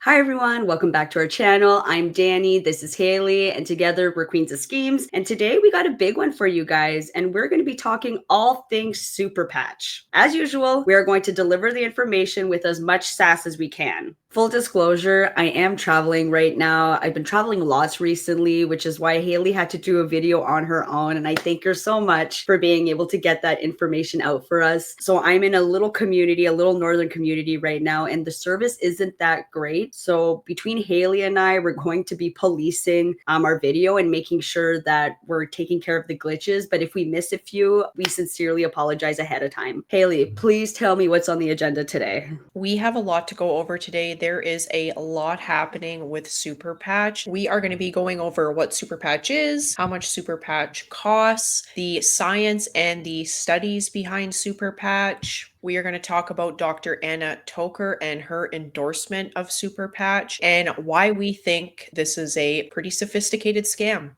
Hi everyone, welcome back to our channel. I'm Dani, this is Haley, and together we're Queens of Schemes. And today we got a big one for you guys, and we're going to be talking all things superpatch. As usual, we are going to deliver the information with as much sass as we can. Full disclosure, I am traveling right now. I've been traveling lots recently, which is why Haley had to do a video on her own, and I thank her so much for being able to get that information out for us. So I'm in a little community, a little northern community right now, and the service isn't that great. So between Haley and I, we're going to be policing our video and making sure that we're taking care of the glitches. But if we miss a few, we sincerely apologize ahead of time. Haley, please tell me what's on the agenda today. We have a lot to go over today. There is a lot happening with superpatch. We are going to be going over what superpatch is, how much superpatch costs, the science and the studies behind superpatch. We are going to talk about Dr. Anna Toker and her endorsement of superpatch and why we think this is a pretty sophisticated scam.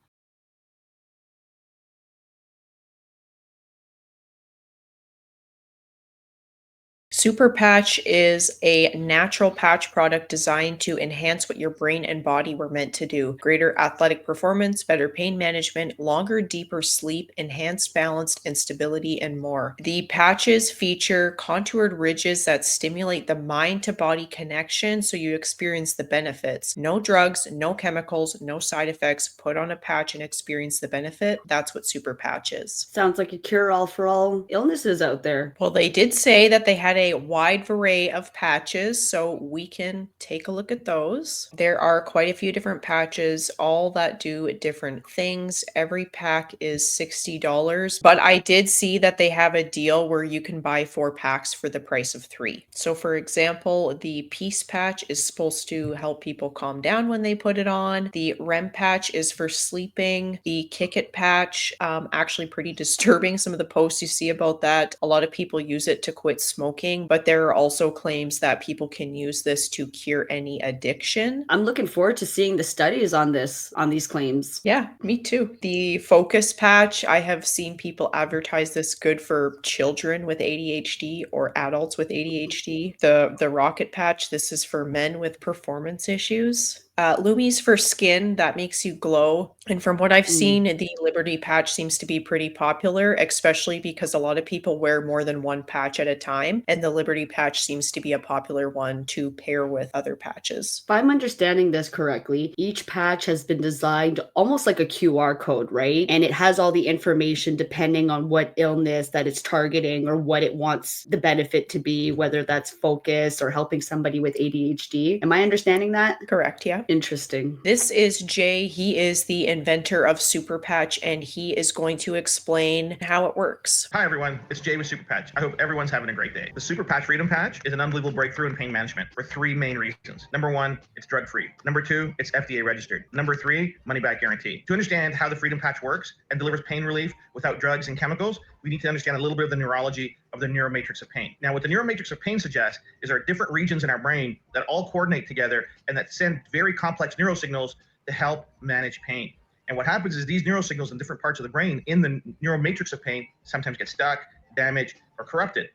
Superpatch is a natural patch product designed to enhance what your brain and body were meant to do. Greater athletic performance, better pain management, longer, deeper sleep, enhanced balance and stability, and more. The patches feature contoured ridges that stimulate the mind to body connection so you experience the benefits. No drugs, no chemicals, no side effects. Put on a patch and experience the benefit. That's what Superpatch is. Sounds like a cure-all for all illnesses out there. Well, they did say that they had a wide array of patches, so we can take a look at those. There are quite a few different patches, all that do different things. Every pack is $60, but I did see that they have a deal where you can buy 4 packs for the price of 3. So for example, the Peace patch is supposed to help people calm down when they put it on. The REM patch is for sleeping. The Kick It patch, actually pretty disturbing, some of the posts you see about that. A lot of people use it to quit smoking, but there are also claims that people can use this to cure any addiction. I'm looking forward to seeing the studies on these claims. Yeah, me too. The Focus patch, I have seen people advertise this good for children with ADHD or adults with ADHD. The Rocket patch, this is for men with performance issues. Lumi's for skin, that makes you glow. And from what I've seen, the Liberty patch seems to be pretty popular, especially because a lot of people wear more than one patch at a time. And the Liberty patch seems to be a popular one to pair with other patches. If I'm understanding this correctly, each patch has been designed almost like a QR code, right? And it has all the information depending on what illness that it's targeting or what it wants the benefit to be, whether that's focus or helping somebody with ADHD. Am I understanding that? Correct, yeah. Interesting. This is Jay. He is the inventor of Superpatch, and he is going to explain how it works. Hi everyone, it's Jay with Superpatch. I hope everyone's having a great day. The Superpatch Freedom Patch is an unbelievable breakthrough in pain management for 3 main reasons. Number 1, it's drug-free. Number 2, it's FDA registered. Number 3, money-back guarantee. To understand how the Freedom Patch works and delivers pain relief without drugs and chemicals, we need to understand a little bit of the neurology of the neuromatrix of pain. Now, what the neuromatrix of pain suggests is there are different regions in our brain that all coordinate together and that send very complex neurosignals to help manage pain. And what happens is these neurosignals in different parts of the brain in the neuromatrix of pain sometimes get stuck, damaged, or corrupted.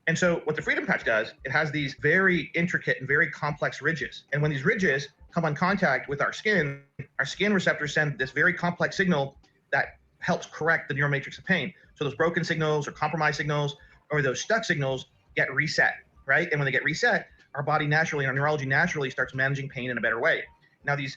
And so what the Freedom Patch does, it has these very intricate and very complex ridges. And when these ridges come on contact with our skin receptors send this very complex signal that helps correct the neuromatrix of pain. So those broken signals or compromised signals or those stuck signals get reset, right? And when they get reset, our body naturally, our neurology naturally starts managing pain in a better way. Now this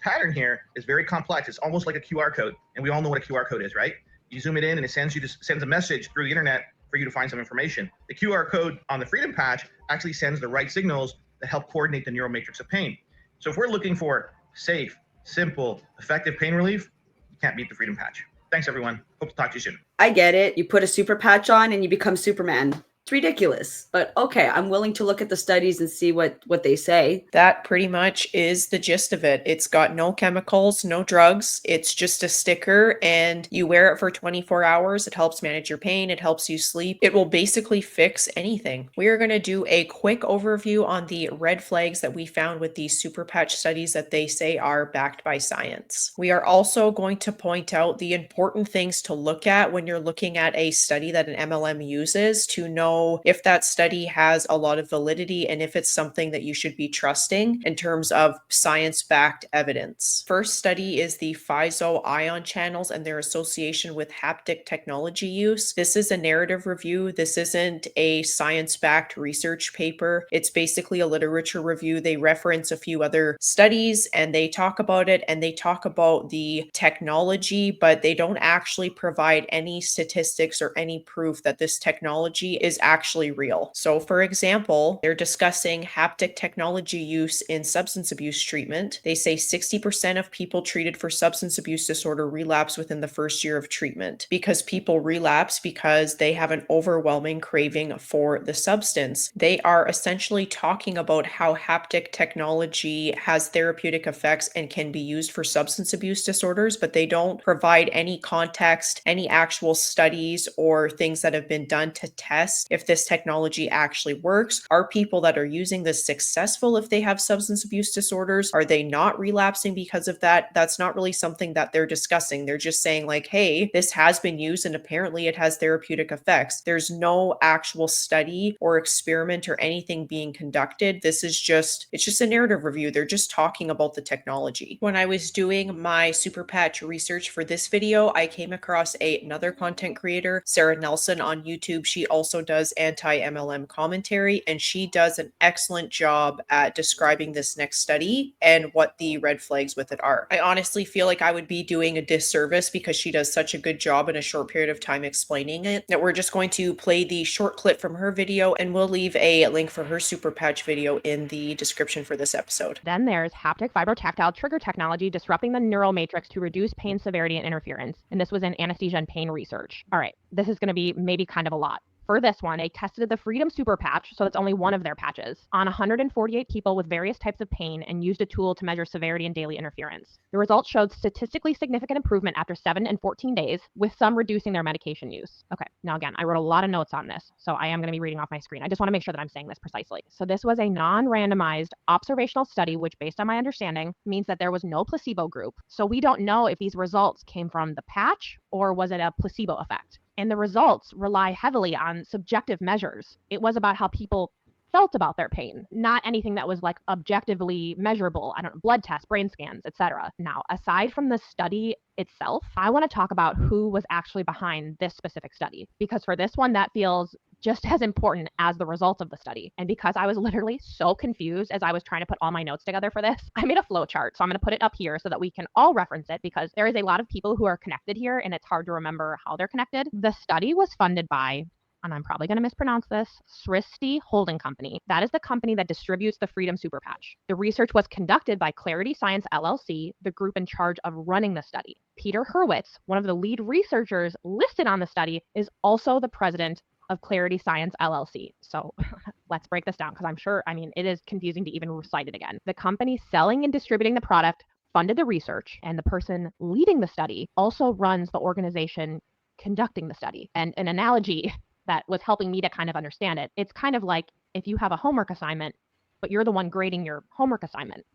pattern here is very complex. It's almost like a QR code, and we all know what a QR code is, right? You zoom it in, and it sends a message through the internet for you to find some information. The QR code on the Freedom Patch actually sends the right signals that help coordinate the neuromatrix of pain. So if we're looking for safe, simple, effective pain relief, you can't beat the Freedom Patch. Thanks, everyone. Hope to talk to you soon. I get it. You put a super patch on and you become Superman. It's ridiculous, but okay, I'm willing to look at the studies and see what they say. That pretty much is the gist of it. It's got no chemicals, no drugs. It's just a sticker and you wear it for 24 hours. It helps manage your pain. It helps you sleep. It will basically fix anything. We are going to do a quick overview on the red flags that we found with these Superpatch studies that they say are backed by science. We are also going to point out the important things to look at when you're looking at a study that an MLM uses to know know if that study has a lot of validity and if it's something that you should be trusting in terms of science-backed evidence. First study is the FISO ion channels and their association with haptic technology use. This is a narrative review. This isn't a science-backed research paper. It's basically a literature review. They reference a few other studies and they talk about it, and they talk about the technology, but they don't actually provide any statistics or any proof that this technology is actually real. So for example, they're discussing haptic technology use in substance abuse treatment. They say 60% of people treated for substance abuse disorder relapse within the first year of treatment, because people relapse because they have an overwhelming craving for the substance. They are essentially talking about how haptic technology has therapeutic effects and can be used for substance abuse disorders, but they don't provide any context, any actual studies or things that have been done to test if this technology actually works. Are people that are using this successful if they have substance abuse disorders? Are they not relapsing because of that? That's not really something that they're discussing. They're just saying like, hey, this has been used and apparently it has therapeutic effects. There's no actual study or experiment or anything being conducted. It's just a narrative review. They're just talking about the technology. When I was doing my superpatch research for this video, I came across another content creator, Sarah Nelson on YouTube. She also does anti-MLM commentary, and she does an excellent job at describing this next study and what the red flags with it are. I honestly feel like I would be doing a disservice because she does such a good job in a short period of time explaining it, that we're just going to play the short clip from her video, and we'll leave a link for her superpatch video in the description for this episode. Then there's haptic vibrotactile trigger technology disrupting the neural matrix to reduce pain severity and interference. And this was in anesthesia and pain research. All right, this is going to be maybe kind of a lot. For this one, they tested the Freedom Super Patch, so that's only one of their patches, on 148 people with various types of pain and used a tool to measure severity and daily interference. The results showed statistically significant improvement after 7 and 14 days, with some reducing their medication use. Okay, now again, I wrote a lot of notes on this, so I am going to be reading off my screen. I just want to make sure that I'm saying this precisely. So this was a non-randomized observational study, which based on my understanding means that there was no placebo group. So we don't know if these results came from the patch or was it a placebo effect. And the results rely heavily on subjective measures. It was about how people felt about their pain, not anything that was like objectively measurable. I don't know, blood tests, brain scans, etc. Now, aside from the study itself, I want to talk about who was actually behind this specific study, because for this one, that feels just as important as the results of the study. And because I was literally so confused as I was trying to put all my notes together for this, I made a flow chart. So I'm going to put it up here so that we can all reference it, because there is a lot of people who are connected here and it's hard to remember how they're connected. The study was funded by, and I'm probably going to mispronounce this, Sristi Holding Company. That is the company that distributes the Freedom Super Patch. The research was conducted by Clarity Science LLC, the group in charge of running the study. Peter Hurwitz, one of the lead researchers listed on the study, is also the president of Clarity Science LLC. So let's break this down, because I'm sure, it is confusing to even recite it again. The company selling and distributing the product funded the research, and the person leading the study also runs the organization conducting the study. And an analogy that was helping me to kind of understand it, it's kind of like if you have a homework assignment, but you're the one grading your homework assignment.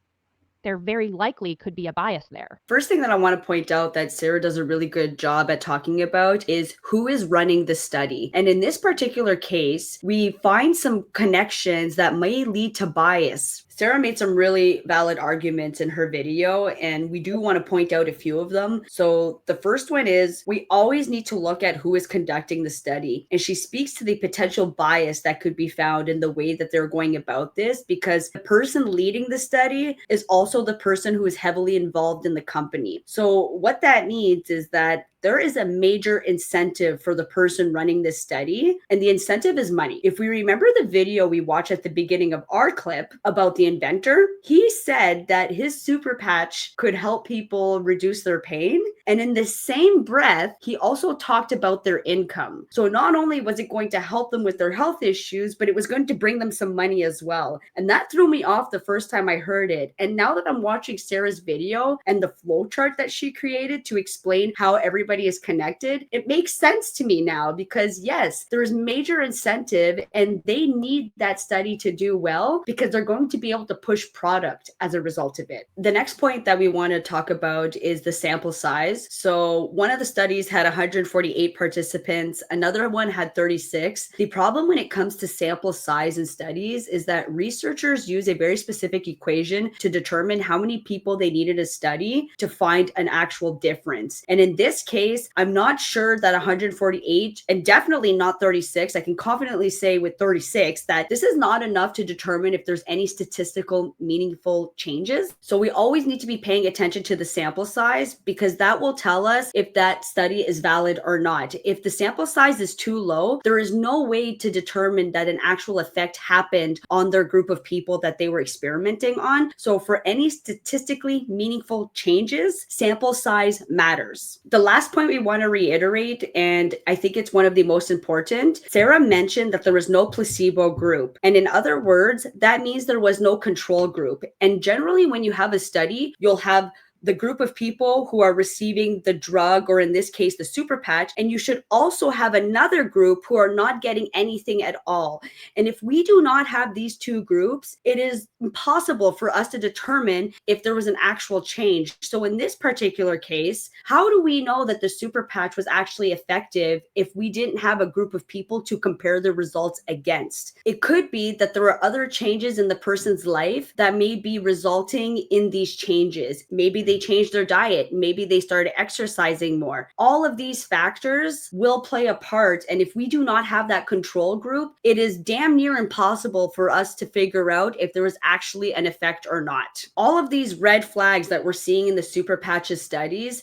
There very likely could be a bias there. First thing that I want to point out that Sarah does a really good job at talking about is who is running the study. And in this particular case, we find some connections that may lead to bias. Sarah made some really valid arguments in her video, and we do want to point out a few of them. So the first one is we always need to look at who is conducting the study. And she speaks to the potential bias that could be found in the way that they're going about this, because the person leading the study is also the person who is heavily involved in the company. So what that means is that there is a major incentive for the person running this study, and the incentive is money. If we remember the video we watched at the beginning of our clip about the inventor, he said that his super patch could help people reduce their pain. And in the same breath, he also talked about their income. So not only was it going to help them with their health issues, but it was going to bring them some money as well. And that threw me off the first time I heard it. And now that I'm watching Sarah's video and the flow chart that she created to explain how everybody everybody is connected, it makes sense to me now because yes, there is major incentive and they need that study to do well because they're going to be able to push product as a result of it. The next point that we want to talk about is the sample size. So one of the studies had 148 participants, another one had 36. The problem when it comes to sample size in studies is that researchers use a very specific equation to determine how many people they needed to study to find an actual difference. And in this case, I'm not sure that 148 and definitely not 36. I can confidently say with 36 that this is not enough to determine if there's any statistical meaningful changes. So we always need to be paying attention to the sample size because that will tell us if that study is valid or not. If the sample size is too low, there is no way to determine that an actual effect happened on their group of people that they were experimenting on. So for any statistically meaningful changes, sample size matters. The last point we want to reiterate, and I think it's one of the most important, Sarah mentioned that there was no placebo group. And in other words, that means there was no control group. And generally, when you have a study, you'll have the group of people who are receiving the drug, or in this case, the superpatch, and you should also have another group who are not getting anything at all. And if we do not have these two groups, it is impossible for us to determine if there was an actual change. So in this particular case, how do we know that the superpatch was actually effective if we didn't have a group of people to compare the results against? It could be that there are other changes in the person's life that may be resulting in these changes. Maybe they changed their diet. Maybe they started exercising more. All of these factors will play a part. And if we do not have that control group, it is damn near impossible for us to figure out if there was actually an effect or not. All of these red flags that we're seeing in the superpatches studies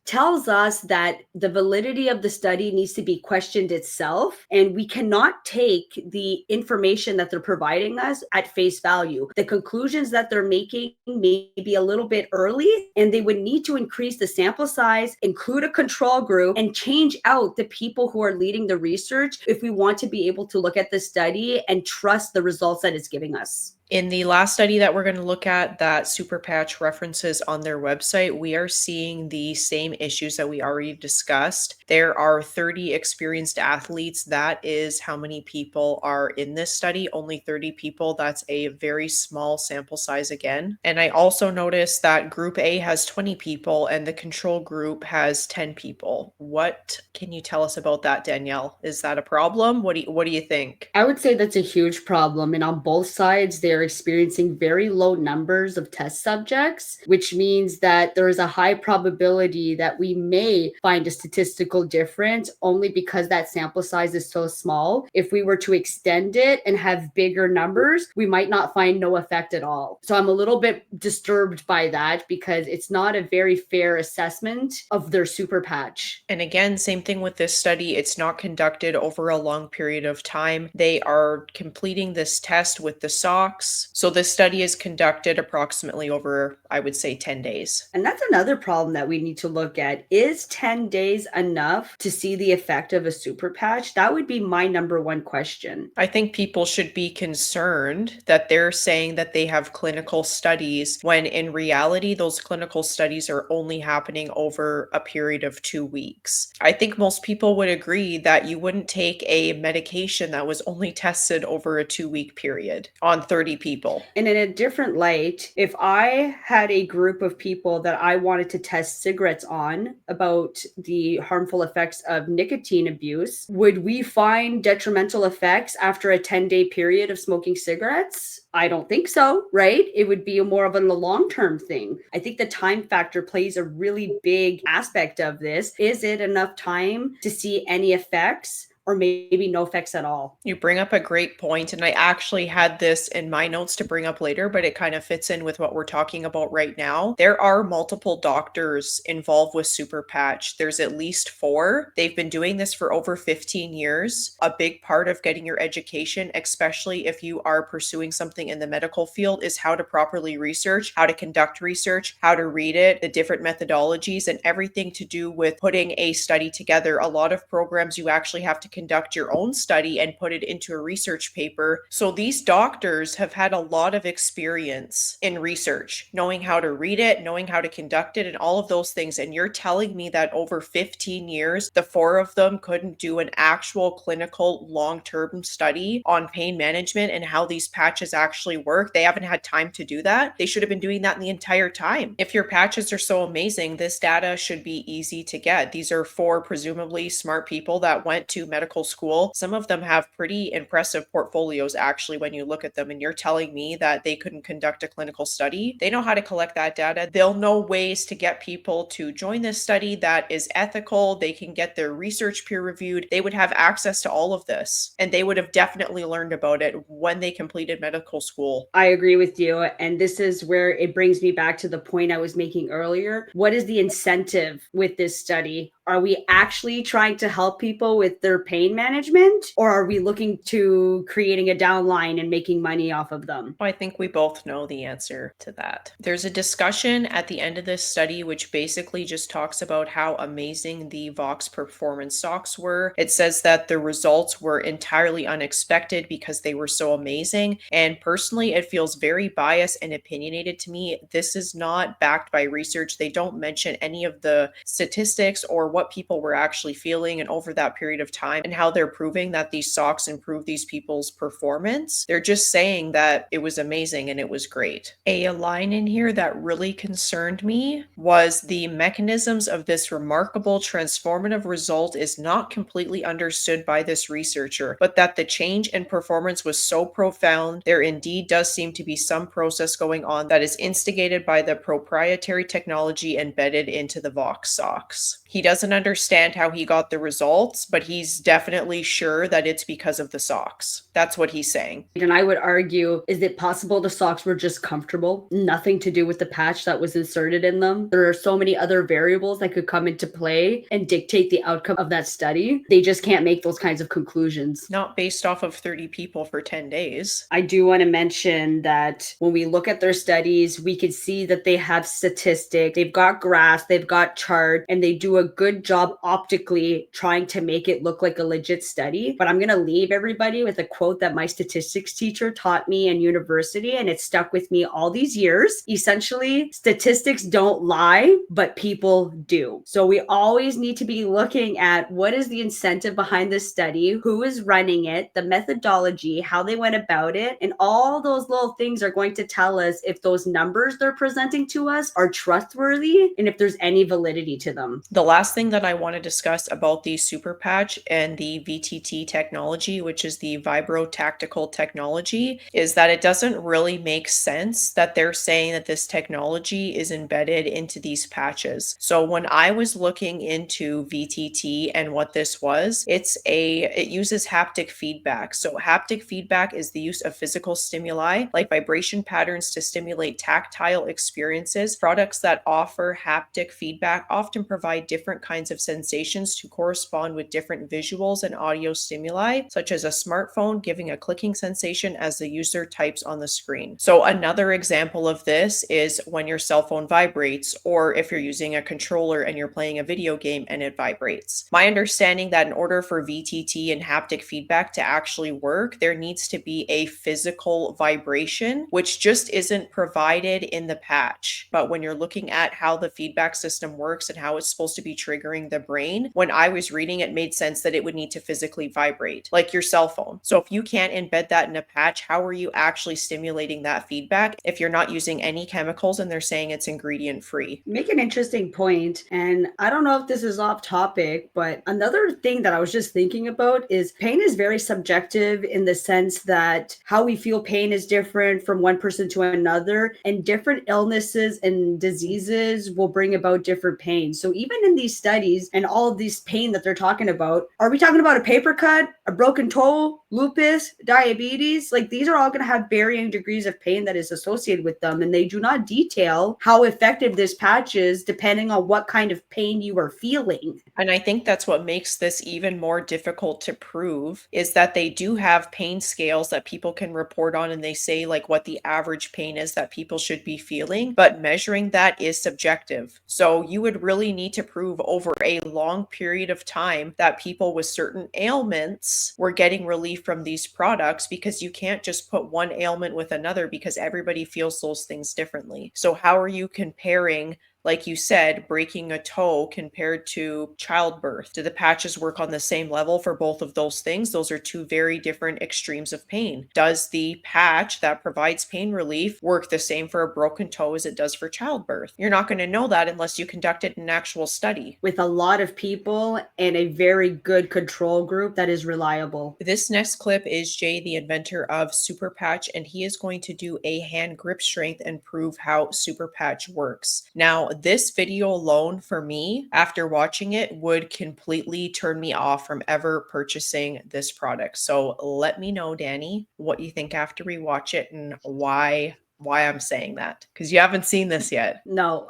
tells us that the validity of the study needs to be questioned itself, and we cannot take the information that they're providing us at face value. The conclusions that they're making may be a little bit early, and they would need to increase the sample size, include a control group, and change out the people who are leading the research if we want to be able to look at the study and trust the results that it's giving us. In the last study that we're going to look at that Superpatch references on their website, we are seeing the same issues that we already discussed. There are 30 experienced athletes. That is how many people are in this study. Only 30 people. That's a very small sample size again. And I also noticed that group A has 20 people and the control group has 10 people. What can you tell us about that, Danielle? Is that a problem? What do you think? I would say that's a huge problem. And on both sides, they're experiencing very low numbers of test subjects, which means that there is a high probability that we may find a statistical difference only because that sample size is so small. If we were to extend it and have bigger numbers, we might not find no effect at all. So I'm a little bit disturbed by that because it's not a very fair assessment of their super patch. And again, same thing with this study. It's not conducted over a long period of time. They are completing this test with the socks. So this study is conducted approximately over, I would say, 10 days. And that's another problem that we need to look at. Is 10 days enough to see the effect of a super patch? That would be my number one question. I think people should be concerned that they're saying that they have clinical studies when in reality, those clinical studies are only happening over a period of 2 weeks. I think most people would agree that you wouldn't take a medication that was only tested over a 2-week period on 30 people. And in a different light, if I had a group of people that I wanted to test cigarettes on about the harmful effects of nicotine abuse, would we find detrimental effects after a 10-day period of smoking cigarettes? I don't think so, right? It would be more of a long-term thing. I think the time factor plays a really big aspect of this. Is it enough time to see any effects? Or maybe no effects at all. You bring up a great point, and I actually had this in my notes to bring up later, but it kind of fits in with what we're talking about right now. There are multiple doctors involved with Superpatch. There's at least 4. They've been doing this for over 15 years. A big part of getting your education, especially if you are pursuing something in the medical field, is how to properly research, how to conduct research, how to read it, the different methodologies, and everything to do with putting a study together. A lot of programs you actually have to conduct your own study and put it into a research paper. So these doctors have had a lot of experience in research, knowing how to read it, knowing how to conduct it, and all of those things. And you're telling me that over 15 years, the four of them couldn't do an actual clinical long-term study on pain management and how these patches actually work? They haven't had time to do that. They should have been doing that the entire time. If your patches are so amazing, this data should be easy to get. These are four presumably smart people that went to medical school. Some of them have pretty impressive portfolios actually when you look at them, and you're telling me that they couldn't conduct a clinical study. They know how to collect that data. They'll know ways to get people to join this study that is ethical. They can get their research peer reviewed. They would have access to all of this, and they would have definitely learned about it when they completed medical school. I agree with you. And this is where it brings me back to the point I was making earlier. What is the incentive with this study? Are we actually trying to help people with their pain management, or are we looking to creating a downline and making money off of them? I think we both know the answer to that. There's a discussion at the end of this study which basically just talks about how amazing the Vox performance socks were. It says that the results were entirely unexpected because they were so amazing. And personally, it feels very biased and opinionated to me. This is not backed by research. They don't mention any of the statistics or what people were actually feeling and over that period of time and how they're proving that these socks improve these people's performance. They're just saying that it was amazing and it was great. A line in here that really concerned me was the mechanisms of this remarkable transformative result is not completely understood by this researcher, but that the change in performance was so profound, there indeed does seem to be some process going on that is instigated by the proprietary technology embedded into the Vox socks. He doesn't understand how he got the results, but he's definitely sure that it's because of the socks. That's what he's saying. And I would argue, is it possible the socks were just comfortable? Nothing to do with the patch that was inserted in them? There are so many other variables that could come into play and dictate the outcome of that study. They just can't make those kinds of conclusions. Not based off of 30 people for 10 days. I do want to mention that when we look at their studies, we can see that they have statistics, they've got graphs, they've got chart, and they do a good job optically trying to make it look like a legit study. But I'm going to leave everybody with a quote that my statistics teacher taught me in university, and it stuck with me all these years. Essentially, statistics don't lie, but people do. So we always need to be looking at what is the incentive behind this study, who is running it, the methodology, how they went about it, and all those little things are going to tell us if those numbers they're presenting to us are trustworthy and if there's any validity to them. The last thing that I want to discuss about the superpatch and the VTT technology, which is the vibrotactical technology, is that it doesn't really make sense that they're saying that this technology is embedded into these patches. So when I was looking into VTT and what this was, it uses haptic feedback. So haptic feedback is the use of physical stimuli like vibration patterns to stimulate tactile experiences. Products that offer haptic feedback often provide different kinds of sensations to correspond with different visuals and audio stimuli, such as a smartphone giving a clicking sensation as the user types on the screen. So another example of this is when your cell phone vibrates, or if you're using a controller and you're playing a video game and it vibrates. My understanding that in order for VTT and haptic feedback to actually work, there needs to be a physical vibration, which just isn't provided in the patch. But when you're looking at how the feedback system works and how it's supposed to be triggering the brain, when I was reading, it made sense that it would need to physically vibrate, like your cell phone. So if you can't embed that in a patch, how are you actually stimulating that feedback if you're not using any chemicals and they're saying it's ingredient free? Make an interesting point, and I don't know if this is off topic, but another thing that I was just thinking about is pain is very subjective in the sense that how we feel pain is different from one person to another, and different illnesses and diseases will bring about different pain. So even in these studies and all of these pain that they're talking about, are we talking about a paper cut, a broken toe, lupus, diabetes, like these are all going to have varying degrees of pain that is associated with them. And they do not detail how effective this patch is depending on what kind of pain you are feeling. And I think that's what makes this even more difficult to prove is that they do have pain scales that people can report on, and they say like what the average pain is that people should be feeling, but measuring that is subjective. So you would really need to prove over a long period of time that people with certain ailments were getting relief from these products, because you can't just put one ailment with another because everybody feels those things differently. So how are you comparing, like you said, breaking a toe compared to childbirth? Do the patches work on the same level for both of those things? Those are two very different extremes of pain. Does the patch that provides pain relief work the same for a broken toe as it does for childbirth? You're not going to know that unless you conducted an actual study with a lot of people and a very good control group that is reliable. This next clip is Jay, the inventor of Superpatch, and he is going to do a hand grip strength and prove how Superpatch works. Now, this video alone for me, after watching it, would completely turn me off from ever purchasing this product. So let me know, Dani, what you think after we watch it and why I'm saying that, because you haven't seen this yet. No.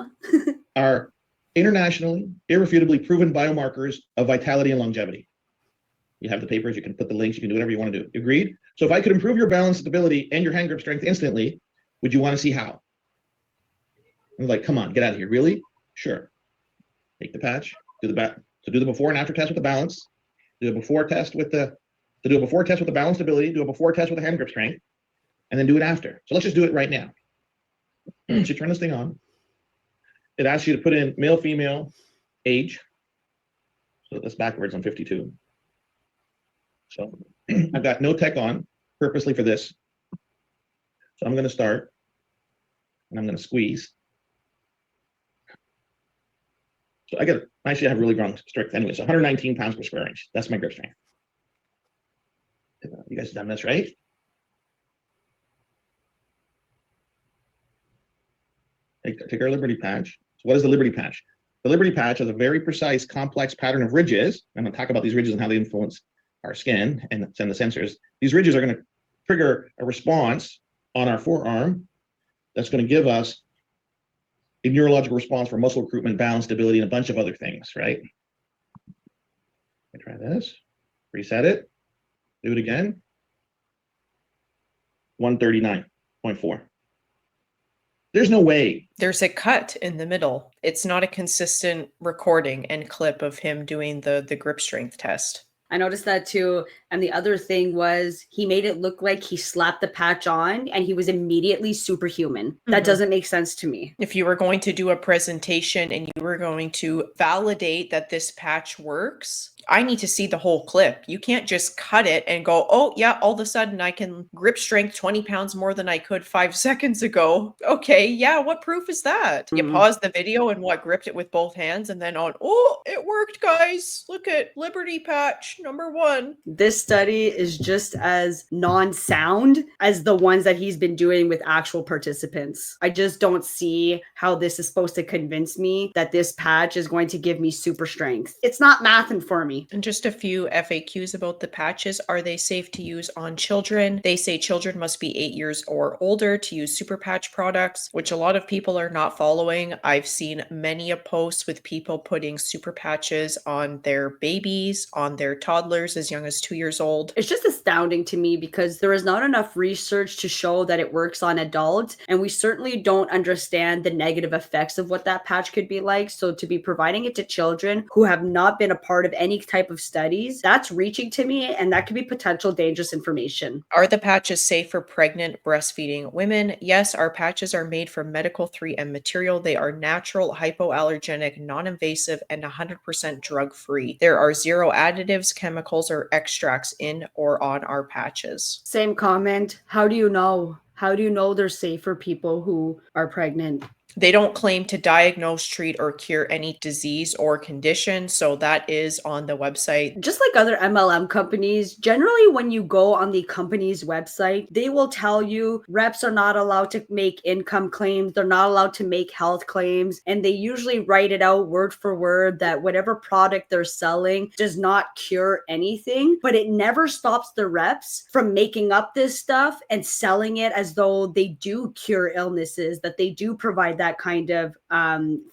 Are internationally, irrefutably proven biomarkers of vitality and longevity. You have the papers, you can put the links, you can do whatever you want to do. Agreed? So if I could improve your balance, stability, and your hand grip strength instantly, would you want to see how? I'm like, come on, get out of here. Really? Sure. Take the patch, do the before and after test with the balance, do a before test with the balance stability, do a before test with the hand grip strength, and then do it after. So let's just do it right now. So you turn this thing on. It asks you to put in male, female, age. So that's backwards on 52. So I've got no tech on purposely for this. So I'm going to start and I'm going to squeeze. So I have really strong strength anyway. So 119 pounds per square inch. That's my grip strength. You guys have done this, right? Take our Liberty patch. So what is the Liberty patch? The Liberty patch has a very precise, complex pattern of ridges. I'm going to talk about these ridges and how they influence our skin and send the sensors. These ridges are going to trigger a response on our forearm that's going to give us a neurological response for muscle recruitment, balance, stability, and a bunch of other things, right? Try this, reset it, do it again. 139.4. There's no way. There's a cut in the middle. It's not a consistent recording and clip of him doing the grip strength test. I noticed that too. And the other thing was he made it look like he slapped the patch on and he was immediately superhuman. That doesn't make sense to me. If you were going to do a presentation and you were going to validate that this patch works, I need to see the whole clip. You can't just cut it and go, oh yeah, all of a sudden I can grip strength 20 pounds more than I could 5 seconds ago. Okay, yeah, what proof is that? You pause the video and gripped it with both hands and then oh, it worked, guys. Look at Liberty patch #1. This study is just as non-sound as the ones that he's been doing with actual participants. I just don't see how this is supposed to convince me that this patch is going to give me super strength. It's not mathing for me. And just a few FAQs about the patches. Are they safe to use on children? They say children must be 8 years or older to use super patch products, which a lot of people are not following. I've seen many a posts with people putting super patches on their babies, on their toddlers as young as 2 years old. It's just astounding to me because there is not enough research to show that it works on adults, and we certainly don't understand the negative effects of what that patch could be like. So to be providing it to children who have not been a part of any type of studies, that's reaching to me, and that could be potential dangerous information. Are the patches safe for pregnant, breastfeeding women? Yes, our patches are made from medical 3M material. They are natural, hypoallergenic, non-invasive, and 100% drug-free. There are 0 additives, chemicals, or extracts in or on our patches. Same comment. How do you know? How do you know they're safe for people who are pregnant? They don't claim to diagnose, treat, or cure any disease or condition. So that is on the website. Just like other MLM companies, generally when you go on the company's website, they will tell you reps are not allowed to make income claims. They're not allowed to make health claims. And they usually write it out word for word that whatever product they're selling does not cure anything, but it never stops the reps from making up this stuff and selling it as though they do cure illnesses, that they do provide that kind of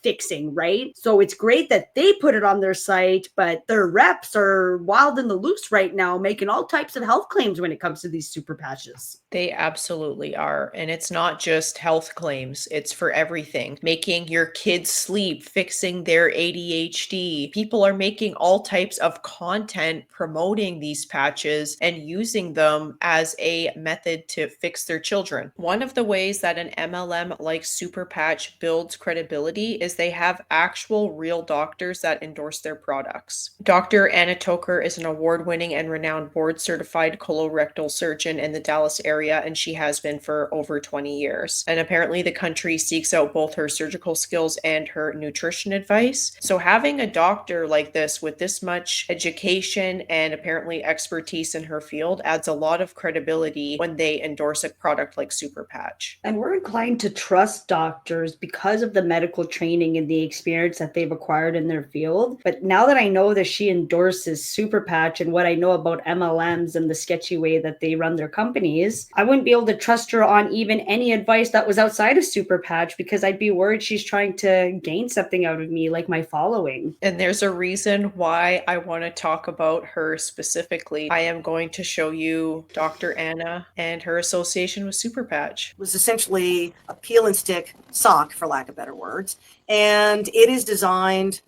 fixing, right? So it's great that they put it on their site, but their reps are wild in the loose right now, making all types of health claims when it comes to these super patches. They absolutely are. And it's not just health claims, it's for everything. Making your kids sleep, fixing their ADHD. People are making all types of content promoting these patches and using them as a method to fix their children. One of the ways that an MLM like Superpatch builds credibility is they have actual real doctors that endorse their products. Dr. Anna Toker is an award-winning and renowned board-certified colorectal surgeon in the Dallas area, and she has been for over 20 years. And apparently the country seeks out both her surgical skills and her nutrition advice. So having a doctor like this with this much education and apparently expertise in her field adds a lot of credibility when they endorse a product like Superpatch. And we're inclined to trust doctors because of the medical training and the experience that they've acquired in their field. But now that I know that she endorses Superpatch and what I know about MLMs and the sketchy way that they run their companies, I wouldn't be able to trust her on even any advice that was outside of Superpatch because I'd be worried she's trying to gain something out of me, like my following. And there's a reason why I want to talk about her specifically. I am going to show you Dr. Anna and her association with Superpatch. It was essentially a peel and stick sock, for lack of better words. And it is designed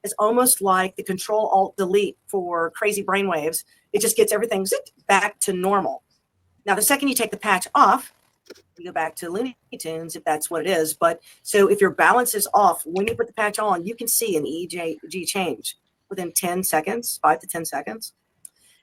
as almost like the Control-Alt-Delete for crazy brainwaves. It just gets everything back to normal. Now, the second you take the patch off, you go back to Looney Tunes, if that's what it is. But so if your balance is off, when you put the patch on, you can see an EEG change within 10 seconds, 5 to 10 seconds.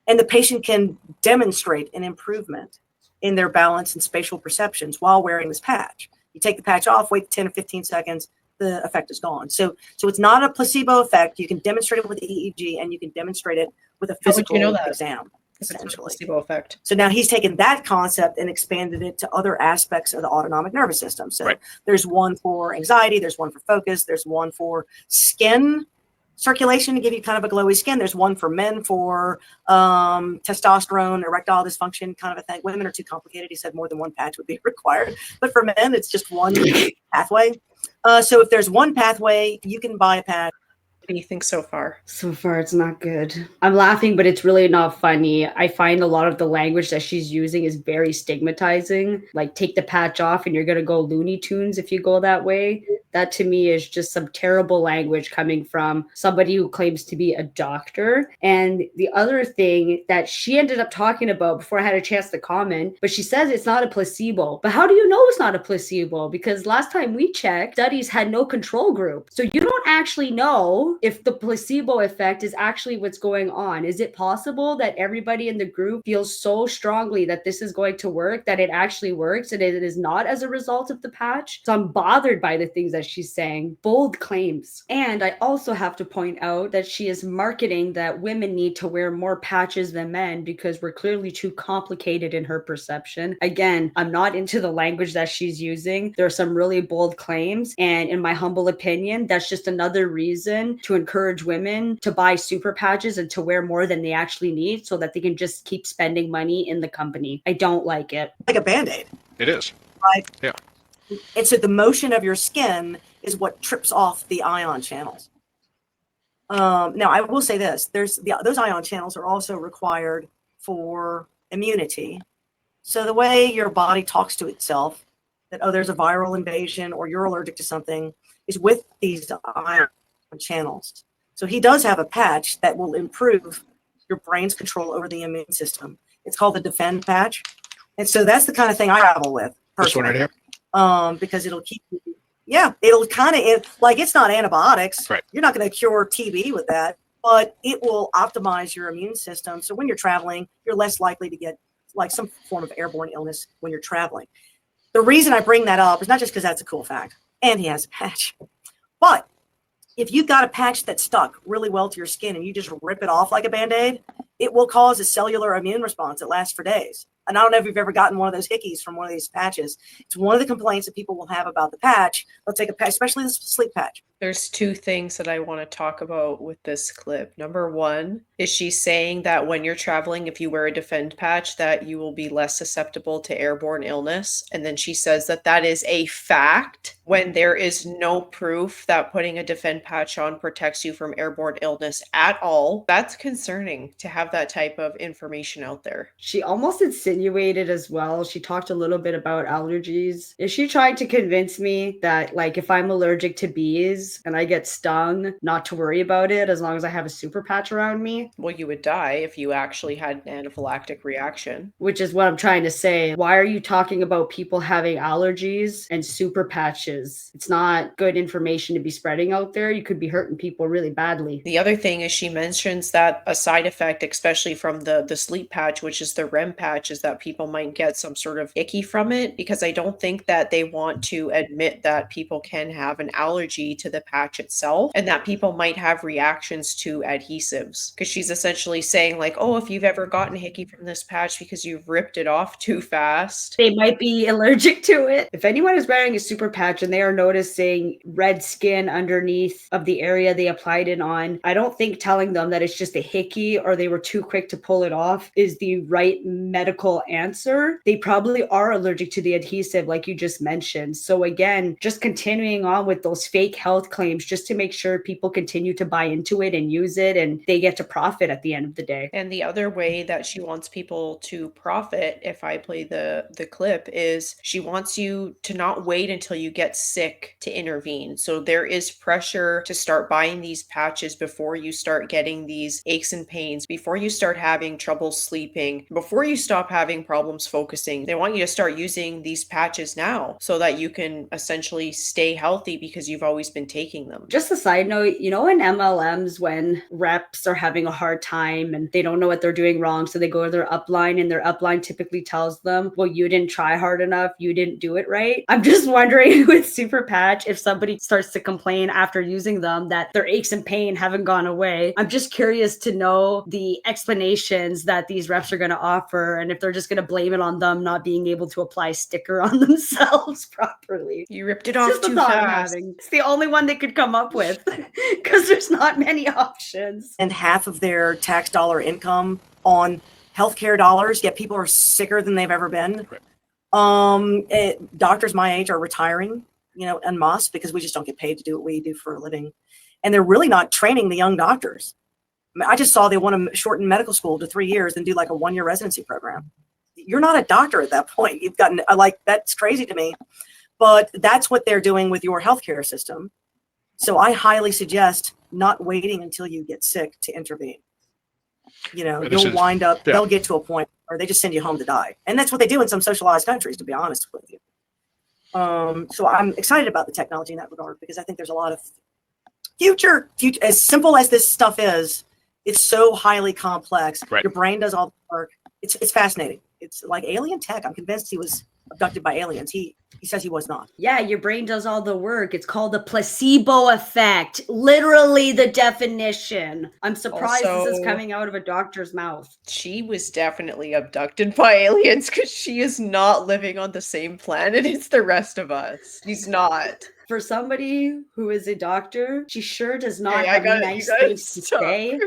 And the patient can demonstrate an improvement in their balance and spatial perceptions while wearing this patch. You take the patch off, wait 10 or 15 seconds, the effect is gone. So it's not a placebo effect. You can demonstrate it with the EEG and you can demonstrate it with a physical exam. Essentially. Placebo effect. So now he's taken that concept and expanded it to other aspects of the autonomic nervous system. So there's one for anxiety, there's one for focus, there's one for skin circulation to give you kind of a glowy skin. There's one for men for testosterone, erectile dysfunction kind of a thing. Women are too complicated. He said more than one patch would be required. But for men, it's just one pathway. So if there's one pathway, you can buy a patch. What do you think so far? So far, it's not good. I'm laughing, but it's really not funny. I find a lot of the language that she's using is very stigmatizing. Like, take the patch off and you're going to go Looney Tunes if you go that way. That to me is just some terrible language coming from somebody who claims to be a doctor. And the other thing that she ended up talking about before I had a chance to comment, but she says it's not a placebo. But how do you know it's not a placebo? Because last time we checked, studies had no control group. So you don't actually know if the placebo effect is actually what's going on. Is it possible that everybody in the group feels so strongly that this is going to work, that it actually works, and it is not as a result of the patch? So I'm bothered by the things that she's saying. Bold claims. And I also have to point out that she is marketing that women need to wear more patches than men because we're clearly too complicated in her perception. Again, I'm not into the language that she's using. There are some really bold claims. And in my humble opinion, that's just another reason to encourage women to buy super patches and to wear more than they actually need so that they can just keep spending money in the company. I don't like it. Like a Band-Aid. It is. Right? Yeah. And so the motion of your skin is what trips off the ion channels. Now, I will say this. Those ion channels are also required for immunity. So the way your body talks to itself, that, oh, there's a viral invasion or you're allergic to something, is with these ion channels. So he does have a patch that will improve your brain's control over the immune system. It's called the Defend patch. And so that's the kind of thing I travel with personally. This one right here? Because it'll keep you, it'll kind of, like, it's not antibiotics. Right. You're not going to cure TB with that, but it will optimize your immune system. So when you're traveling, you're less likely to get like some form of airborne illness when you're traveling. The reason I bring that up is not just because that's a cool fact. and he has a patch. But if you've got a patch that's stuck really well to your skin and you just rip it off like a Band-Aid, it will cause a cellular immune response that lasts for days. And I don't know if you've ever gotten one of those hickeys from one of these patches. It's one of the complaints that people will have about the patch. They'll take a patch, especially the sleep patch. There's two things that I want to talk about with this clip. Number one, is she saying that when you're traveling, if you wear a defend patch, that you will be less susceptible to airborne illness? And then she says that that is a fact when there is no proof that putting a defend patch on protects you from airborne illness at all. That's concerning to have that type of information out there. She almost insinuated as well. She talked a little bit about allergies. Is she trying to convince me that, like, if I'm allergic to bees and I get stung, not to worry about it as long as I have a super patch around me? Well, you would die if you actually had an anaphylactic reaction. Which is what I'm trying to say. Why are you talking about people having allergies and super patches? It's not good information to be spreading out there. You could be hurting people really badly. The other thing is she mentions that a side effect, especially from the sleep patch, which is the REM patch, is that people might get some sort of icky from it, because I don't think that they want to admit that people can have an allergy to the patch itself and that people might have reactions to adhesives. Because she's essentially saying, like, oh, if you've ever gotten hickey from this patch because you've ripped it off too fast, they might be allergic to it. If anyone is wearing a super patch and they are noticing red skin underneath of the area they applied it on, I don't think telling them that it's just a hickey or they were too quick to pull it off is the right medical answer. They probably are allergic to the adhesive, like you just mentioned. So again, just continuing on with those fake health claims just to make sure people continue to buy into it and use it and they get to profit at the end of the day. And the other way that she wants people to profit, if I play the clip, is she wants you to not wait until you get sick to intervene. So there is pressure to start buying these patches before you start getting these aches and pains, before you start having trouble sleeping, before you stop having problems focusing. They want you to start using these patches now so that you can essentially stay healthy because you've always been taking them. Just a side note, you know, in MLMs, when reps are having a hard time and they don't know what they're doing wrong, so they go to their upline and their upline typically tells them, well, you didn't try hard enough, you didn't do it right. I'm just wondering with super patch, if somebody starts to complain after using them that their aches and pain haven't gone away. I'm just curious to know the explanations that these reps are going to offer and if they're just going to blame it on them not being able to apply sticker on themselves properly. You ripped it off too fast. It's the only one they could come up with because there's not many options. And half of their tax dollar income on healthcare dollars, yet people are sicker than they've ever been. Doctors my age are retiring, you know, en masse because we just don't get paid to do what we do for a living. And they're really not training the young doctors. I mean, I just saw they want to shorten medical school to 3 years and do like a 1-year residency program. You're not a doctor at that point. You've gotten, like, that's crazy to me. But that's what they're doing with your healthcare system. So I highly suggest not waiting until you get sick to intervene. You know, you'll wind up, they'll get to a point where they just send you home to die. And that's what they do in some socialized countries, to be honest with you. So I'm excited about the technology in that regard because I think there's a lot of future, as simple as this stuff is, it's so highly complex. Right. Your brain does all the work. It's fascinating. It's like alien tech. I'm convinced he was abducted by aliens. He says he was not. Yeah, your brain does all the work. It's called the placebo effect. Literally the definition. I'm surprised this is coming out of a doctor's mouth. She was definitely abducted by aliens because she is not living on the same planet as the rest of us. She's not. For somebody who is a doctor, she sure does not have nice things to say.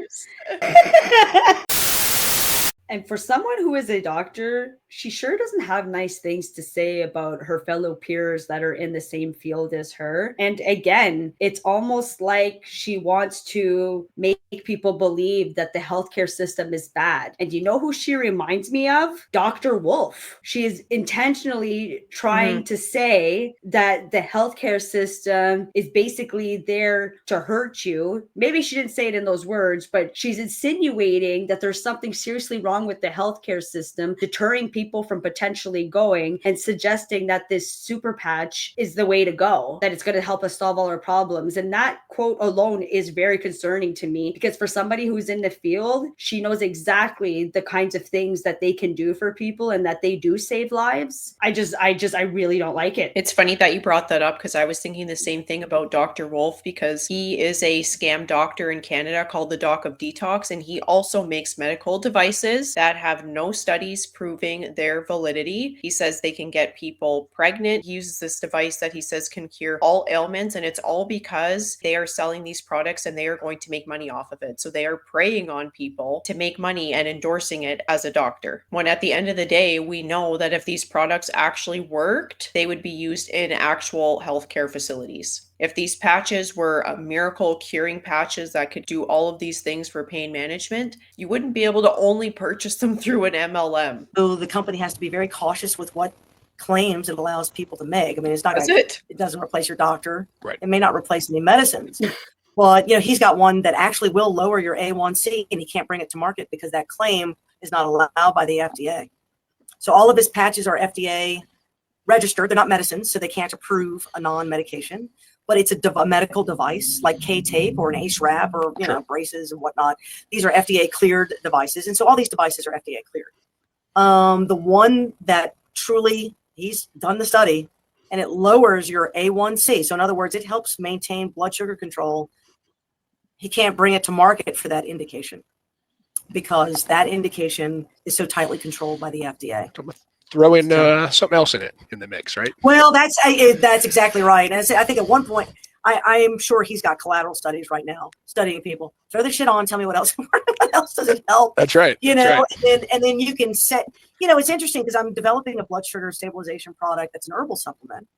And for someone who is a doctor, she sure doesn't have nice things to say about her fellow peers that are in the same field as her. And again, it's almost like she wants to make people believe that the healthcare system is bad. And you know who she reminds me of? Dr. Wolf. She is intentionally trying to say that the healthcare system is basically there to hurt you. Maybe she didn't say it in those words, but she's insinuating that there's something seriously wrong wrong with the healthcare system, deterring people from potentially going and suggesting that this super patch is the way to go, that it's going to help us solve all our problems. And that quote alone is very concerning to me, because for somebody who's in the field, she knows exactly the kinds of things that they can do for people and that they do save lives. I really don't like it. It's funny that you brought that up, because I was thinking the same thing about Dr. Wolf, because he is a scam doctor in Canada called the Doc of Detox, and he also makes medical devices that have no studies proving their validity. He says they can get people pregnant. He uses this device that he says can cure all ailments, and it's all because they are selling these products and they are going to make money off of it. So they are preying on people to make money and endorsing it as a doctor. When at the end of the day, we know that if these products actually worked, they would be used in actual healthcare facilities. If these patches were a miracle curing patches that could do all of these things for pain management, you wouldn't be able to only purchase them through an MLM. So the company has to be very cautious with what claims it allows people to make. I mean, it doesn't replace your doctor. Right. It may not replace any medicines. But, he's got one that actually will lower your A1C, and he can't bring it to market because that claim is not allowed by the FDA. So all of his patches are FDA registered. They're not medicines, so they can't approve a non-medication. But it's a medical device like K-tape or an ACE wrap or, braces and whatnot. These are FDA cleared devices. And so all these devices are FDA cleared. The one that truly, he's done the study, and it lowers your A1C. So in other words, it helps maintain blood sugar control. He can't bring it to market for that indication because that indication is so tightly controlled by the FDA. Throw in something else in the mix, right? Well, that's exactly right. And I think at one point, I'm sure he's got collateral studies right now, studying people. Throw the shit on, tell me what else does it help? That's right. And then you can set, it's interesting because I'm developing a blood sugar stabilization product that's an herbal supplement.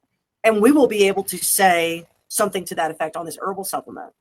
And we will be able to say something to that effect on this herbal supplement.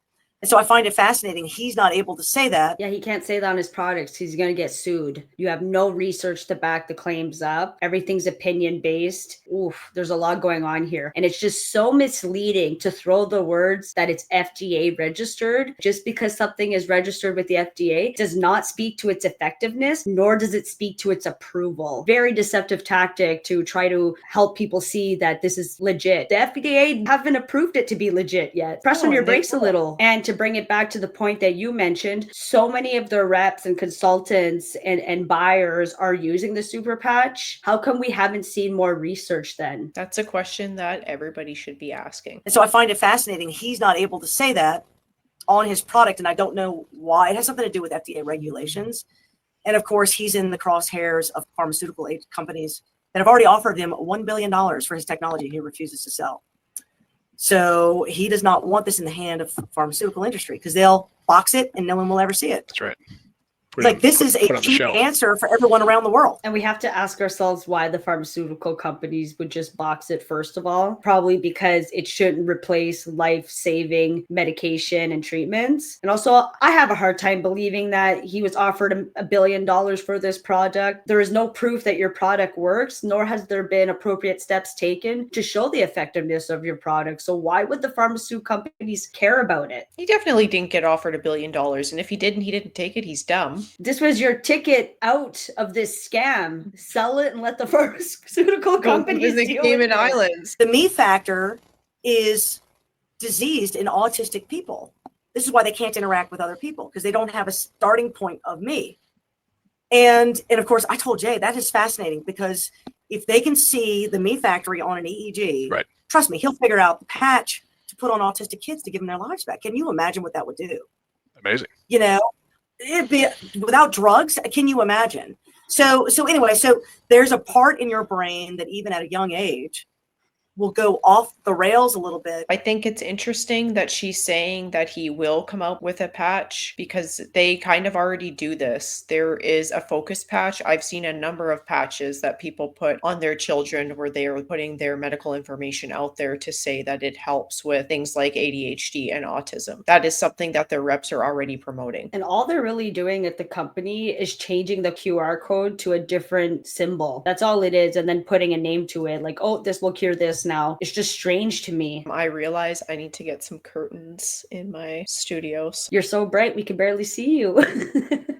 And so I find it fascinating. He's not able to say that. Yeah, he can't say that on his products. He's going to get sued. You have no research to back the claims up. Everything's opinion based. Oof, there's a lot going on here. And it's just so misleading to throw the words that it's FDA registered. Just because something is registered with the FDA does not speak to its effectiveness, nor does it speak to its approval. Very deceptive tactic to try to help people see that this is legit. The FDA haven't approved it to be legit yet. Press on your brakes a little. And to bring it back to the point that you mentioned, so many of their reps and consultants and buyers are using the super patch. How come we haven't seen more research then? That's a question that everybody should be asking. And so I find it fascinating. He's not able to say that on his product, and I don't know why. It has something to do with FDA regulations. And of course, he's in the crosshairs of pharmaceutical companies that have already offered him $1 billion for his technology he refuses to sell. So he does not want this in the hand of the pharmaceutical industry because they'll box it and no one will ever see it. That's right. This is a cheap answer for everyone around the world. And we have to ask ourselves why the pharmaceutical companies would just box it, first of all. Probably because it shouldn't replace life-saving medication and treatments. And also, I have a hard time believing that he was offered $1 billion for this product. There is no proof that your product works, nor has there been appropriate steps taken to show the effectiveness of your product. So why would the pharmaceutical companies care about it? He definitely didn't get offered $1 billion. And if he didn't take it, he's dumb. This was your ticket out of this scam. Sell it and let the pharmaceutical companies deal with it. Islands. The me factor is diseased in autistic people. This is why they can't interact with other people because they don't have a starting point of me. And of course, I told Jay that is fascinating because if they can see the me factory on an EEG, right, trust me, he'll figure out the patch to put on autistic kids to give them their lives back. Can you imagine what that would do? Amazing. It'd be without drugs. Can you imagine? So anyway, so there's a part in your brain that even at a young age will go off the rails a little bit. I think it's interesting that she's saying that he will come out with a patch because they kind of already do this. There is a focus patch. I've seen a number of patches that people put on their children where they are putting their medical information out there to say that it helps with things like ADHD and autism. That is something that their reps are already promoting. And all they're really doing at the company is changing the QR code to a different symbol. That's all it is. And then putting a name to it like, oh, this will cure this now. It's just strange to me. I realize I need to get some curtains in my studios. You're so bright, we can barely see you.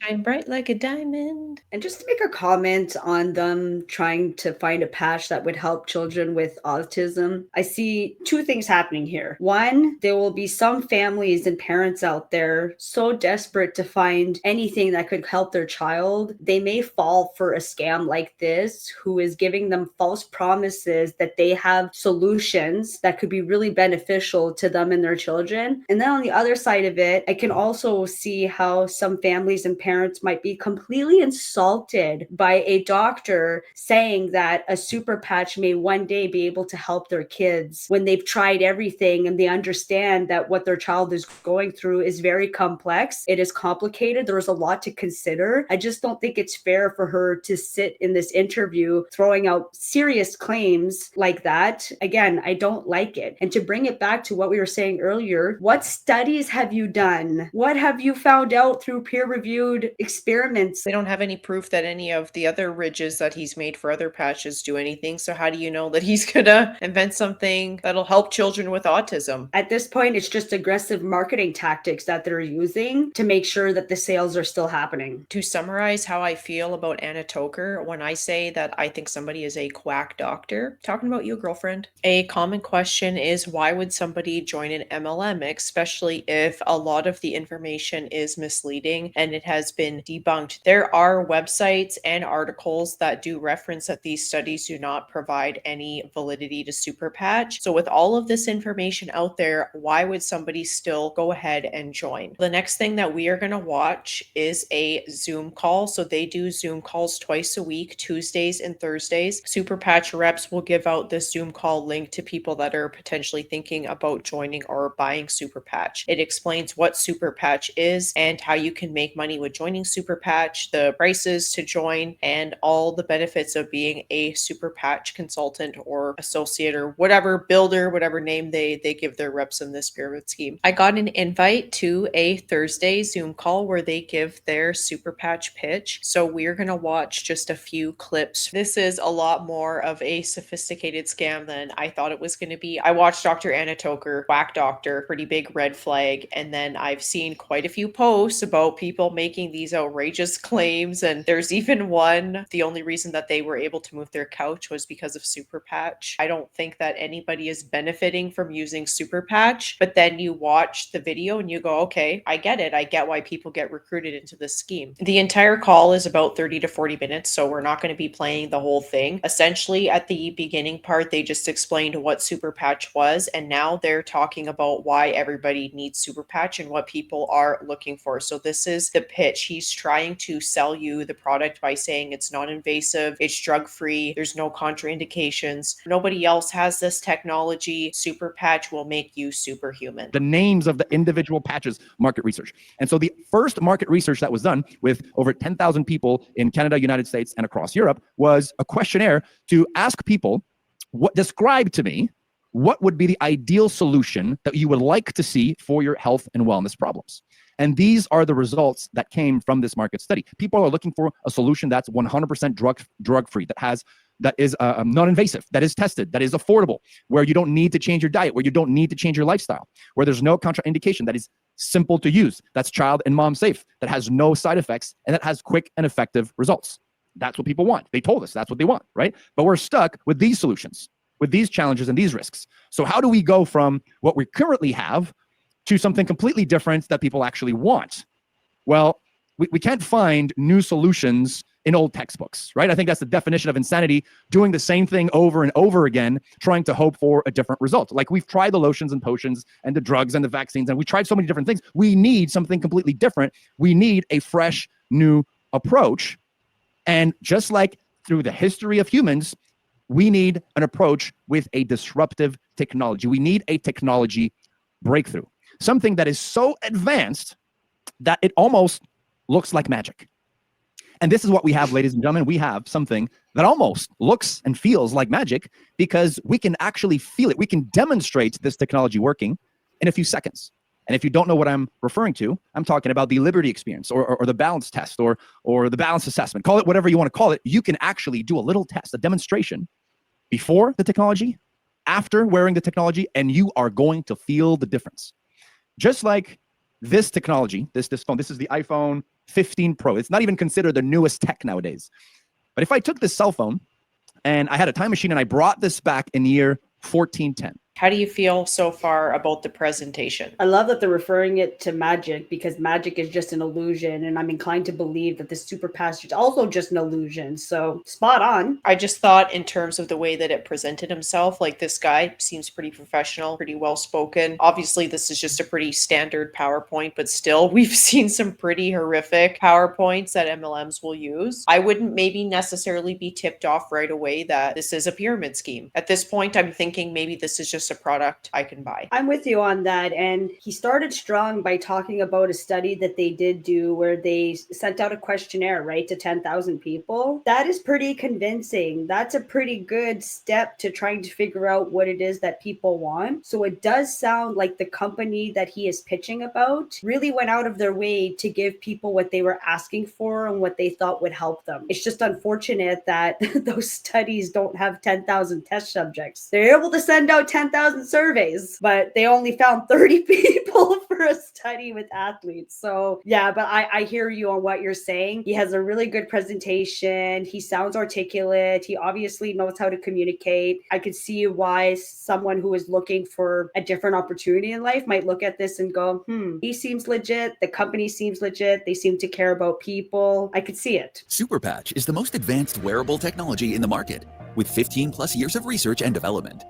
Shine bright like a diamond. And just to make a comment on them trying to find a patch that would help children with autism, I see two things happening here. One, there will be some families and parents out there so desperate to find anything that could help their child, they may fall for a scam like this, who is giving them false promises that they have solutions that could be really beneficial to them and their children. And then on the other side of it, I can also see how some families and parents might be completely insulted by a doctor saying that a super patch may one day be able to help their kids when they've tried everything and they understand that what their child is going through is very complex. It is complicated. There's a lot to consider. I just don't think it's fair for her to sit in this interview throwing out serious claims like that. Again, I don't like it. And to bring it back to what we were saying earlier, what studies have you done? What have you found out through peer-reviewed experiments? They don't have any proof that any of the other ridges that he's made for other patches do anything. So how do you know that he's gonna invent something that'll help children with autism? At this point, it's just aggressive marketing tactics that they're using to make sure that the sales are still happening. To summarize how I feel about Anna Toker, when I say that I think somebody is a quack doctor, talking about you, girlfriend. A common question is, why would somebody join an MLM, especially if a lot of the information is misleading and it has been debunked? There are websites and articles that do reference that these studies do not provide any validity to superpatch. So with all of this information out there, why would somebody still go ahead and join? The next thing that we are going to watch is a Zoom call. So they do Zoom calls twice a week, Tuesdays and Thursdays. Superpatch reps will give out this Zoom call link to people that are potentially thinking about joining or buying superpatch. It explains what superpatch is and how you can make money with joining superpatch, the prices to join, and all the benefits of being a superpatch consultant or associate or whatever builder, whatever name they give their reps in this pyramid scheme. I got an invite to a Thursday Zoom call where they give their superpatch pitch. So we're going to watch just a few clips. This is a lot more of a sophisticated scam than I thought it was going to be. I watched Dr. Anna Toker, quack doctor, pretty big red flag. And then I've seen quite a few posts about people making these outrageous claims. And there's even one, the only reason that they were able to move their couch was because of superpatch. I don't think that anybody is benefiting from using superpatch, but then you watch the video and you go, okay, I get it. I get why people get recruited into this scheme. The entire call is about 30 to 40 minutes, so we're not going to be playing the whole thing. Essentially, at the beginning part, they just explained what superpatch was, and now they're talking about why everybody needs superpatch and what people are looking for. So this is the pitch. He's trying to sell you the product by saying it's non-invasive, it's drug-free, there's no contraindications, nobody else has this technology, superpatch will make you superhuman. The names of the individual patches, market research. And so the first market research that was done with over 10,000 people in Canada, United States, and across Europe was a questionnaire to ask people, describe to me what would be the ideal solution that you would like to see for your health and wellness problems. And these are the results that came from this market study. People are looking for a solution that's 100% drug-free, that is non-invasive, that is tested, that is affordable, where you don't need to change your diet, where you don't need to change your lifestyle, where there's no contraindication, that is simple to use, that's child and mom safe, that has no side effects, and that has quick and effective results. That's what people want. They told us that's what they want, right? But we're stuck with these solutions, with these challenges and these risks. So how do we go from what we currently have to something completely different that people actually want? Well, we can't find new solutions in old textbooks, right? I think that's the definition of insanity, doing the same thing over and over again, trying to hope for a different result. Like, we've tried the lotions and potions and the drugs and the vaccines, and we tried so many different things. We need something completely different. We need a fresh, new approach. And just like through the history of humans, we need an approach with a disruptive technology. We need a technology breakthrough, something that is so advanced that it almost looks like magic. And this is what we have, ladies and gentlemen. We have something that almost looks and feels like magic because we can actually feel it. We can demonstrate this technology working in a few seconds. And if you don't know what I'm referring to, I'm talking about the Liberty experience or the balance test or the balance assessment. Call it whatever you want to call it. You can actually do a little test, a demonstration before the technology, after wearing the technology, and you are going to feel the difference. Just like this technology, this phone, this is the iPhone 15 Pro. It's not even considered the newest tech nowadays. But if I took this cell phone and I had a time machine and I brought this back in year 1410, How do you feel so far about the presentation? I love that they're referring it to magic because magic is just an illusion, and I'm inclined to believe that the super patch is also just an illusion. So spot on. I just thought in terms of the way that it presented himself, like this guy seems pretty professional, pretty well spoken. Obviously, this is just a pretty standard PowerPoint, but still, we've seen some pretty horrific PowerPoints that MLMs will use. I wouldn't maybe necessarily be tipped off right away that this is a pyramid scheme. At this point, I'm thinking maybe this is just a product I can buy. I'm with you on that. And he started strong by talking about a study that they did do where they sent out a questionnaire, right, to 10,000 people. That is pretty convincing. That's a pretty good step to trying to figure out what it is that people want. So it does sound like the company that he is pitching about really went out of their way to give people what they were asking for and what they thought would help them. It's just unfortunate that those studies don't have 10,000 test subjects. They're able to send out 10,000 surveys, but they only found 30 people for a study with athletes. So yeah, but I hear you on what you're saying. He has a really good presentation. He sounds articulate. He obviously knows how to communicate. I could see why someone who is looking for a different opportunity in life might look at this and go, he seems legit. The company seems legit. They seem to care about people. I could see it. Superpatch is the most advanced wearable technology in the market, with 15 plus years of research and development.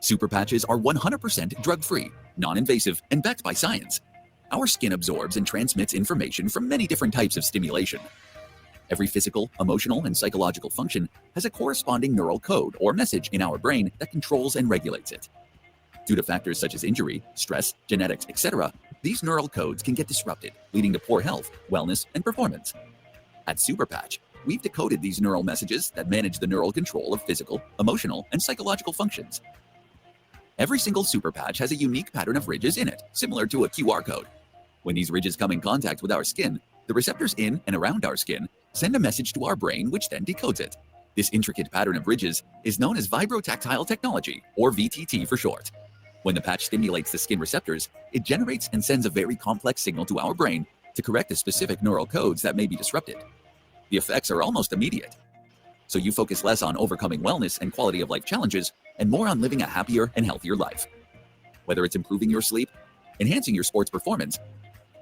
Superpatches are 100% drug-free, non-invasive, and backed by science. Our skin absorbs and transmits information from many different types of stimulation. Every physical, emotional, and psychological function has a corresponding neural code or message in our brain that controls and regulates it. Due to factors such as injury, stress, genetics, etc., these neural codes can get disrupted, leading to poor health, wellness, and performance. At Superpatch, we've decoded these neural messages that manage the neural control of physical, emotional, and psychological functions. Every single superpatch has a unique pattern of ridges in it, similar to a QR code. When these ridges come in contact with our skin, the receptors in and around our skin send a message to our brain, which then decodes it. This intricate pattern of ridges is known as vibrotactile technology, or VTT for short. When the patch stimulates the skin receptors, it generates and sends a very complex signal to our brain to correct the specific neural codes that may be disrupted. The effects are almost immediate. So you focus less on overcoming wellness and quality of life challenges and more on living a happier and healthier life. Whether it's improving your sleep, enhancing your sports performance,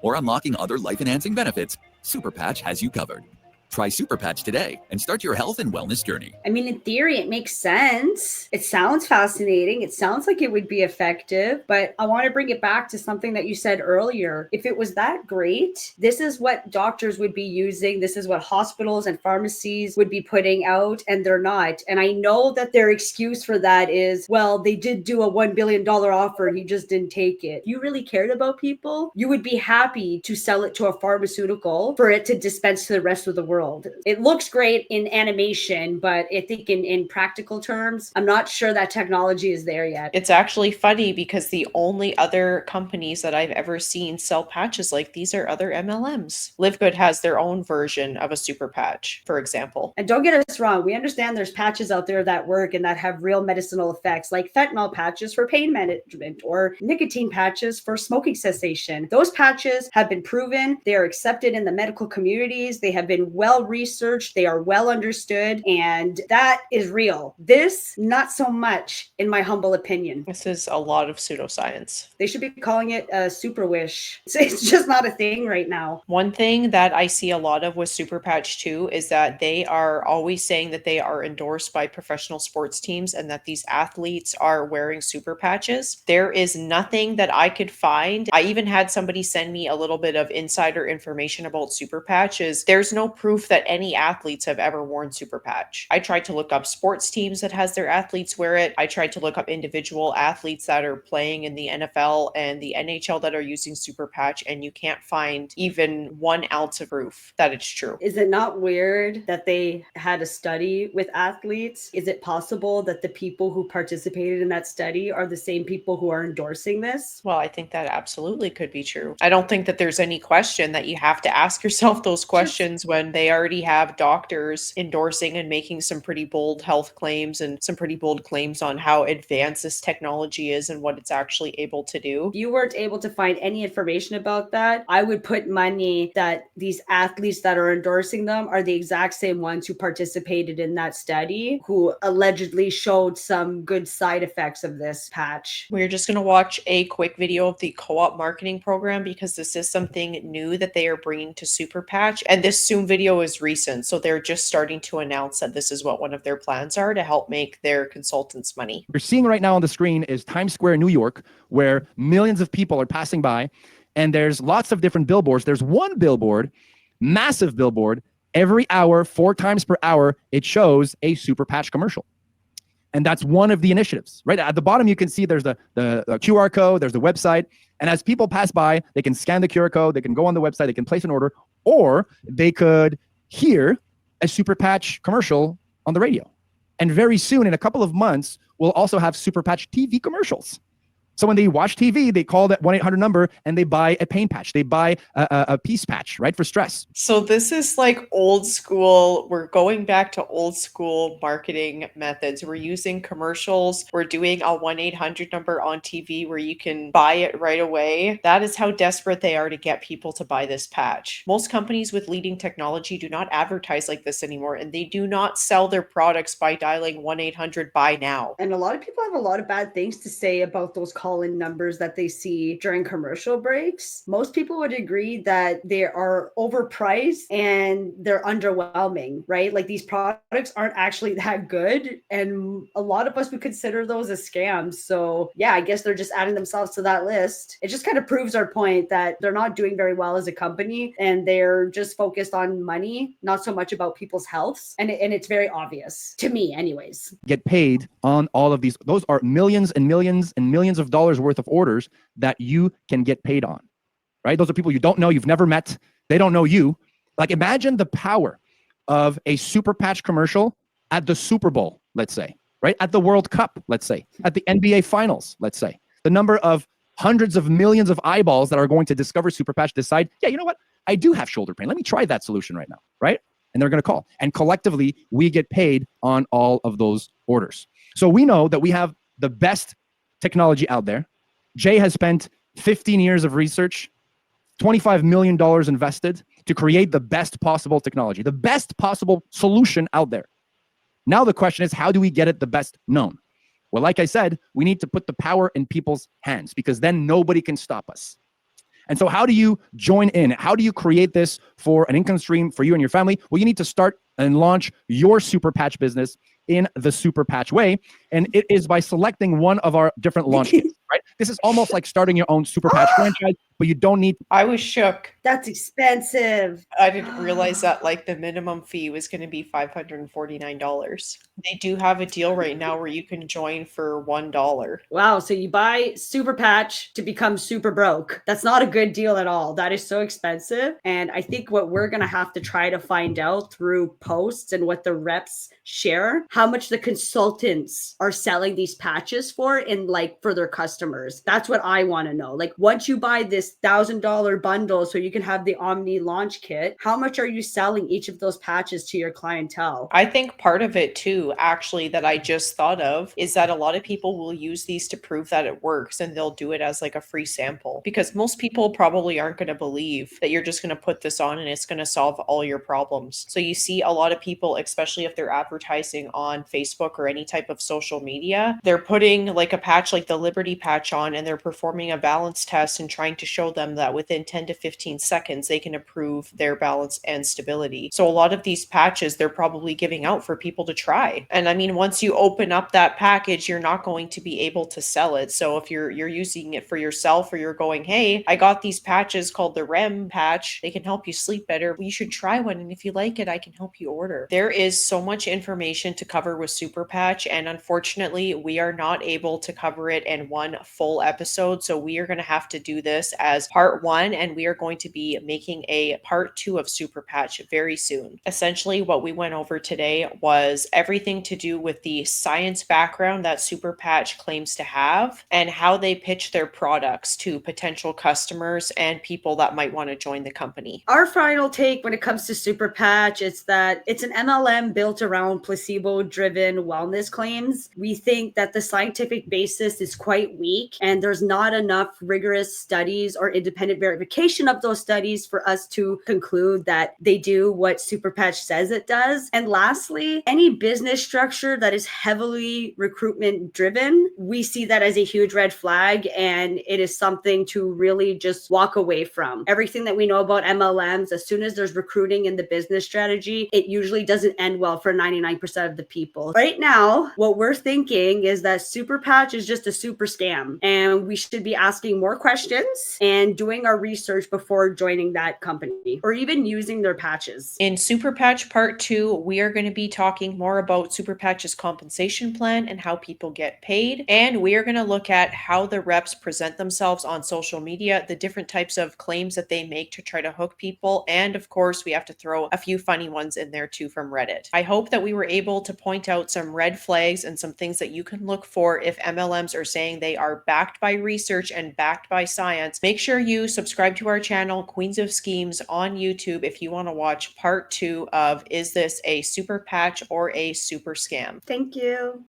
or unlocking other life-enhancing benefits, Superpatch has you covered. Try Superpatch today and start your health and wellness journey. I mean, in theory, it makes sense. It sounds fascinating. It sounds like it would be effective, but I want to bring it back to something that you said earlier. If it was that great, this is what doctors would be using. This is what hospitals and pharmacies would be putting out, and they're not. And I know that their excuse for that is, well, they did do a $1 billion offer and you just didn't take it. If you really cared about people, you would be happy to sell it to a pharmaceutical for it to dispense to the rest of the world. It looks great in animation, but I think in practical terms, I'm not sure that technology is there yet. It's actually funny because the only other companies that I've ever seen sell patches like these are other MLMs. Live Good has their own version of a super patch, for example. And don't get us wrong, we understand there's patches out there that work and that have real medicinal effects, like fentanyl patches for pain management or nicotine patches for smoking cessation. Those patches have been proven. They are accepted in the medical communities. They have been well researched. They are well understood. And that is real. This, not so much, in my humble opinion. This is a lot of pseudoscience. They should be calling it a super wish. It's just not a thing right now. One thing that I see a lot of with Superpatch too is that they are always saying that they are endorsed by professional sports teams and that these athletes are wearing super patches. There is nothing that I could find. I even had somebody send me a little bit of insider information about super patches. There's no proof that any athletes have ever worn super patch. I tried to look up sports teams that has their athletes wear it. I tried to look up individual athletes that are playing in the NFL and the NHL that are using super patch, and you can't find even 1 ounce of proof that it's true. Is it not weird that they had a study with athletes? Is it possible that the people who participated in that study are the same people who are endorsing this? Well, I think that absolutely could be true. I don't think that there's any question that you have to ask yourself those questions when they they already have doctors endorsing and making some pretty bold health claims and some pretty bold claims on how advanced this technology is and what it's actually able to do. If you weren't able to find any information about that, I would put money that these athletes that are endorsing them are the exact same ones who participated in that study, who allegedly showed some good side effects of this patch. We're just going to watch a quick video of the co-op marketing program because this is something new that they are bringing to Superpatch. And this Zoom video is recent, so they're just starting to announce that this is what one of their plans are to help make their consultants money. You're seeing right now on the screen is Times Square, New York, where millions of people are passing by, and there's lots of different billboards. There's one billboard, massive billboard, every hour, 4 times per hour, it shows a Superpatch commercial. And that's one of the initiatives, right? At the bottom, you can see there's the QR code, there's the website. And as people pass by, they can scan the QR code, they can go on the website, they can place an order, or they could hear a Superpatch commercial on the radio. And very soon, in a couple of months, we'll also have Superpatch TV commercials. So when they watch TV, they call that 1-800 number and they buy a pain patch. They buy a peace patch, right, for stress. So this is like old school. We're going back to old school marketing methods. We're using commercials. We're doing a 1-800 number on TV where you can buy it right away. That is how desperate they are to get people to buy this patch. Most companies with leading technology do not advertise like this anymore, and they do not sell their products by dialing 1-800 buy now. And a lot of people have a lot of bad things to say about those call-in numbers that they see during commercial breaks. Most people would agree that they are overpriced and they're underwhelming, right? Like these products aren't actually that good. And a lot of us would consider those as scams. So yeah, I guess they're just adding themselves to that list. It just kind of proves our point that they're not doing very well as a company and they're just focused on money, not so much about people's healths. And it's very obvious to me anyways. Get paid on all of these. Those are millions and millions and millions of dollars worth of orders that you can get paid on, right? Those are people you don't know, you've never met, they don't know you. Like imagine the power of a Superpatch commercial at the Super Bowl, let's say, right? At the World Cup, let's say, at the NBA Finals, let's say. The number of hundreds of millions of eyeballs that are going to discover Superpatch decide, yeah, you know what? I do have shoulder pain. Let me try that solution right now, right? And they're going to call. And collectively, we get paid on all of those orders. So we know that we have the best technology out there. Jay has spent 15 years of research, $25 million invested to create the best possible technology, the best possible solution out there. Now the question is, how do we get it the best known? Well, like I said, we need to put the power in people's hands because then nobody can stop us. And so how do you join in? How do you create this for an income stream for you and your family? Well, you need to start and launch your Superpatch business in the Superpatch way. And it is by selecting one of our different launch kits, right? This is almost like starting your own Superpatch franchise, but you don't need. I was shook. That's expensive. I didn't realize that like the minimum fee was going to be $549. They do have a deal right now where you can join for $1. Wow. So you buy Superpatch to become super broke. That's not a good deal at all. That is so expensive. And I think what we're going to have to try to find out through posts and what the reps share, how much the consultants are selling these patches for and like for their customers. That's what I want to know. Like once you buy this $1,000 bundle so you can have the Omni launch kit, how much are you selling each of those patches to your clientele? I think part of it too, actually, that I just thought of is that a lot of people will use these to prove that it works and they'll do it as like a free sample because most people probably aren't going to believe that you're just going to put this on and it's going to solve all your problems. So you see a lot of people, especially if they're advertising on Facebook or any type of social media, they're putting like a patch like the Liberty patch on and they're performing a balance test and trying to show them that within 10 to 15 seconds, they can improve their balance and stability. So a lot of these patches, they're probably giving out for people to try. And I mean, once you open up that package, you're not going to be able to sell it. So if you're using it for yourself or you're going, hey, I got these patches called the REM patch, they can help you sleep better. You should try one. And if you like it, I can help you order. There is so much information to cover with Superpatch. And unfortunately, we are not able to cover it in one full episode. So we are going to have to do this as part one. And we are going to be making a part 2 of Superpatch very soon. Essentially, what we went over today was everything to do with the science background that Superpatch claims to have and how they pitch their products to potential customers and people that might want to join the company. Our final take when it comes to Superpatch is that it's an MLM built around placebo-driven wellness claims. We think that the scientific basis is quite weak and there's not enough rigorous studies or independent verification of those studies for us to conclude that they do what Superpatch says it does. And lastly, any business structure that is heavily recruitment driven, we see that as a huge red flag, and it is something to really just walk away from. Everything that we know about MLMs, as soon as there's recruiting in the business strategy, it usually doesn't end well for 99% of the people. Right now, what we're thinking is that Superpatch is just a super scam, and we should be asking more questions and doing our research before joining that company or even using their patches. In Superpatch Part 2, we are going to be talking more about Superpatch's compensation plan and how people get paid. And we are going to look at how the reps present themselves on social media, the different types of claims that they make to try to hook people. And of course, we have to throw a few funny ones in there too from Reddit. I hope that we were able to point out some red flags and some things that you can look for if MLMs are saying they are backed by research and backed by science. Make sure you subscribe to our channel, Queens of Schemes, on YouTube if you want to watch part 2 of Is This a Super Patch or a Super Scam? Thank you.